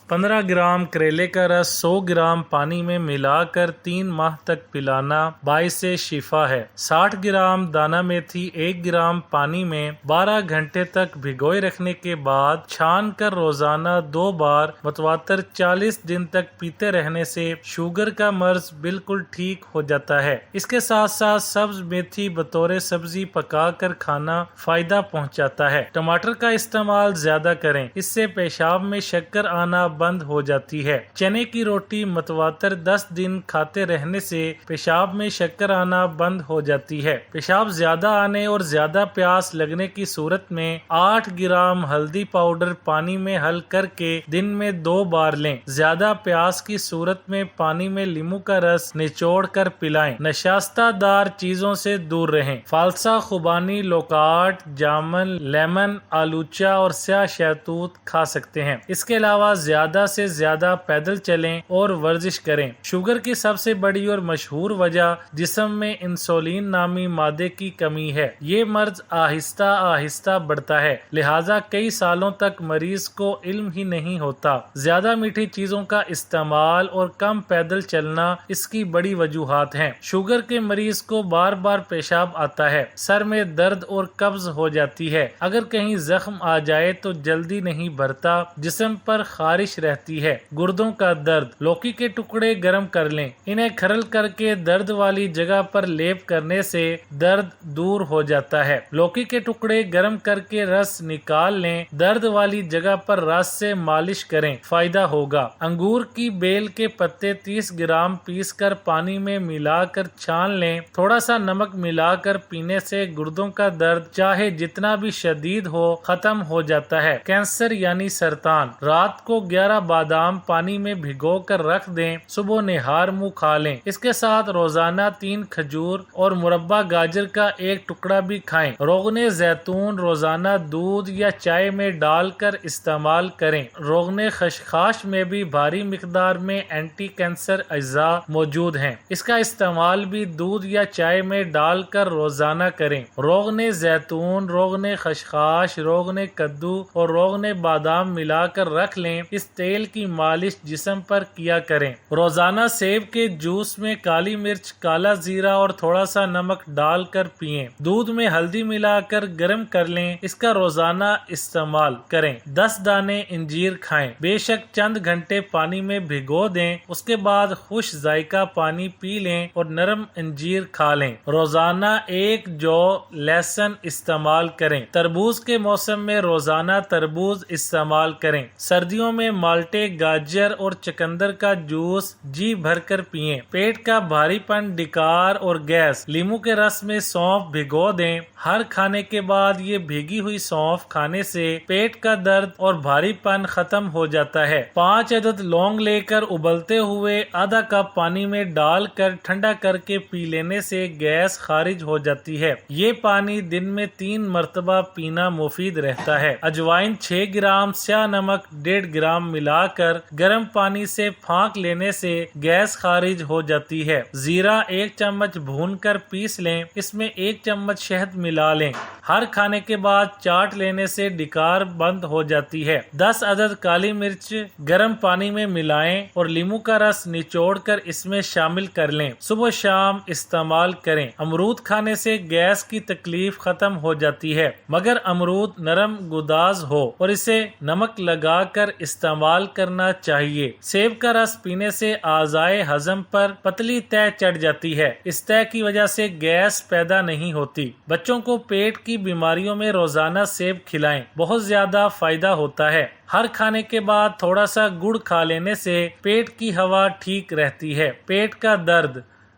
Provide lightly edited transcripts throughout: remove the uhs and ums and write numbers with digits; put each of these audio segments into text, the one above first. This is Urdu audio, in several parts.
15 گرام کریلے کا رس 100 گرام پانی میں ملا کر 3 ماہ تک پلانا باعث شفا ہے۔ 60 گرام دانہ میتھی 1 گرام پانی میں 12 گھنٹے تک بھگوئے رکھنے کے بعد چھان کر روزانہ 2 بار متواتر 40 دن تک پیتے رہنے سے شوگر کا مرض بالکل ٹھیک ہو جاتا ہے۔ اس کے ساتھ ساتھ سبز میتھی بطور سبزی پکا کر کھانا فائدہ پہنچاتا ہے۔ ٹماٹر کا استعمال زیادہ کریں، اس سے پیشاب میں شکر آنا بند ہو جاتی ہے۔ چنے کی روٹی متواتر 10 دن کھاتے رہنے سے پیشاب میں شکر آنا بند ہو جاتی ہے۔ پیشاب زیادہ آنے اور زیادہ پیاس لگنے کی صورت میں 8 گرام ہلدی پاؤڈر پانی میں حل کر کے دن میں 2 بار لیں۔ زیادہ پیاس کی صورت میں پانی میں لیموں کا رس نچوڑ کر پلائیں۔ نشاستہ دار چیزوں سے دور رہیں۔ فالسا، خوبانی، لوکاٹ، جامن، لیمن، آلوچا اور سیاہ شہتوت کھا سکتے ہیں۔ اس کے علاوہ زیادہ سے زیادہ پیدل چلیں اور ورزش کریں۔ شوگر کی سب سے بڑی اور مشہور وجہ جسم میں انسولین نامی مادے کی کمی ہے۔ یہ مرض آہستہ آہستہ بڑھتا ہے، لہٰذا کئی سالوں تک مریض کو علم ہی نہیں ہوتا۔ زیادہ میٹھی چیزوں کا استعمال اور کم پیدل چلنا اس کی بڑی وجوہات ہیں۔ شوگر کے مریض کو بار بار پیشاب آتا ہے، سر میں درد اور قبض ہو جاتی ہے۔ اگر کہیں زخم آ جائے تو جلدی نہیں بھرتا، جسم پر خارش رہتی ہے۔ گردوں کا درد، لوکی کے ٹکڑے گرم کر لیں، انہیں کھرل کر کے درد والی جگہ پر لیپ کرنے سے درد دور ہو جاتا ہے۔ لوکی کے ٹکڑے گرم کر کے رس نکال لیں، درد والی جگہ پر رس سے مالش کریں، فائدہ ہوگا۔ انگور کی بیل کے پتے 30 گرام پیس کر پانی میں ملا کر چھان لیں، تھوڑا سا نمک ملا کر پینے سے گردوں کا درد چاہے جتنا بھی شدید ہو ختم ہو جاتا ہے۔ کینسر یعنی سرطان، رات کو 11 بادام پانی میں بھگو کر رکھ دیں، صبح نہار منہ کھا لیں۔ اس کے ساتھ روزانہ 3 کھجور اور مربع گاجر کا 1 ٹکڑا بھی کھائیں۔ روغن زیتون روزانہ دودھ یا چائے میں ڈال کر استعمال کریں۔ روغن خشخاش میں بھی بھاری مقدار میں اینٹی کینسر اجزاء موجود ہیں، اس کا استعمال بھی دودھ یا چائے میں ڈال کر روزانہ کریں۔ روغن زیتون، روغن خشخاش، روغن کدو اور روغن بادام ملا کر رکھ لیں، اس تیل کی مالش جسم پر کیا کریں۔ روزانہ سیب کے جوس میں کالی مرچ، کالا زیرہ اور تھوڑا سا نمک ڈال کر پئیں۔ دودھ میں ہلدی ملا کر گرم کر لیں، اس کا روزانہ استعمال کریں۔ 10 دانے انجیر کھائیں، بے شک چند گھنٹے پانی میں بھگو دیں، اس کے بعد خوش ذائقہ پانی پی لیں اور نرم انجیر کھا لیں۔ روزانہ 1 جو لہسن استعمال کریں۔ تربوز کے موسم میں روزانہ تربوز استعمال کریں۔ سردیوں میں مالٹے، گاجر اور چقندر کا جوس جی بھر کر پئیں۔ پیٹ کا بھاری پن، ڈکار اور گیس، لیموں کے رس میں سونف بھگو دیں۔ ہر کھانے کے بعد یہ بھیگی ہوئی سونف کھانے سے پیٹ کا درد اور بھاری پن ختم ہو جاتا ہے۔ 5 عدد لونگ لے کر ابلتے ہوئے آدھا کپ پانی میں ڈال کر ٹھنڈا کر کے پی لینے سے گیس خارج ہو جاتی ہے۔ یہ پانی دن میں 3 مرتبہ پینا مفید رہتا ہے۔ اجوائن 6 گرام، سیاہ نمک 1.5 گرام ملا کر گرم پانی سے پھانک لینے سے گیس خارج ہو جاتی ہے۔ زیرہ 1 چمچ بھون کر پیس لیں، اس میں 1 چمچ شہد ملا لیں۔ ہر کھانے کے بعد چاٹ لینے سے ڈکار بند ہو جاتی ہے۔ 10 عدد کالی مرچ گرم پانی میں ملائیں اور لیموں کا رس نچوڑ کر اس میں شامل کر لیں، صبح شام استعمال کریں۔ امرود کھانے سے گیس کی تکلیف ختم ہو جاتی ہے، مگر امرود نرم گداز ہو اور اسے نمک لگا کر استعمال کرنا چاہیے۔ سیب کا رس پینے سے اعضائے ہضم پر پتلی تہ چڑھ جاتی ہے، اس تہ کی وجہ سے گیس پیدا نہیں ہوتی۔ بچوں کو پیٹ کی بیماریوں میں روزانہ سیب کھلائیں، بہت زیادہ فائدہ ہوتا ہے۔ ہر کھانے کے بعد تھوڑا سا گڑ کھا لینے سے پیٹ کی ہوا ٹھیک رہتی ہے۔ پیٹ کا درد،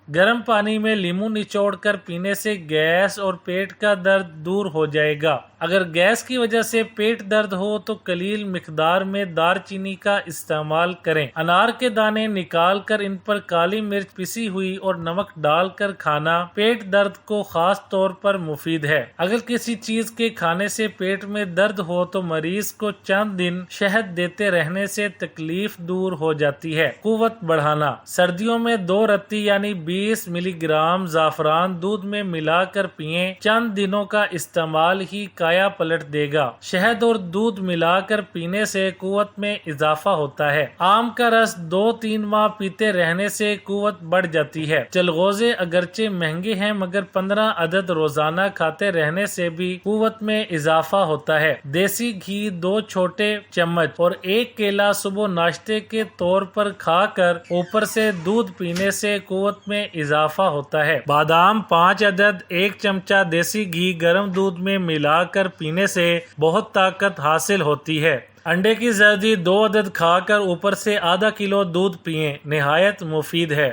گرم پانی میں لیموں نچوڑ کر پینے سے گیس اور پیٹ کا درد دور ہو جائے گا۔ اگر گیس کی وجہ سے پیٹ درد ہو تو قلیل مقدار میں دار چینی کا استعمال کریں۔ انار کے دانے نکال کر ان پر کالی مرچ پسی ہوئی اور نمک ڈال کر کھانا پیٹ درد کو خاص طور پر مفید ہے۔ اگر کسی چیز کے کھانے سے پیٹ میں درد ہو تو مریض کو چند دن شہد دیتے رہنے سے تکلیف دور ہو جاتی ہے۔ قوت بڑھانا، سردیوں میں 2 رتی یعنی 20 ملی گرام زعفران دودھ میں ملا کر پئیں، چند دنوں کا استعمال ہی کایا پلٹ دے گا۔ شہد اور دودھ ملا کر پینے سے قوت میں اضافہ ہوتا ہے۔ آم کا رس 2-3 ماہ پیتے رہنے سے قوت بڑھ جاتی ہے۔ چلغوزے اگرچہ مہنگے ہیں مگر 15 عدد روزانہ کھاتے رہنے سے بھی قوت میں اضافہ ہوتا ہے۔ دیسی گھی 2 چھوٹے چمچ اور 1 کیلا صبح ناشتے کے طور پر کھا کر اوپر سے دودھ پینے سے قوت میں اضافہ ہوتا ہے۔ بادام 5 عدد 1 چمچہ دیسی گھی گرم دودھ میں ملا کر پینے سے بہت طاقت حاصل ہوتی ہے۔ انڈے کی زردی 2 عدد کھا کر اوپر سے ½ کلو دودھ پئیں، نہایت مفید ہے۔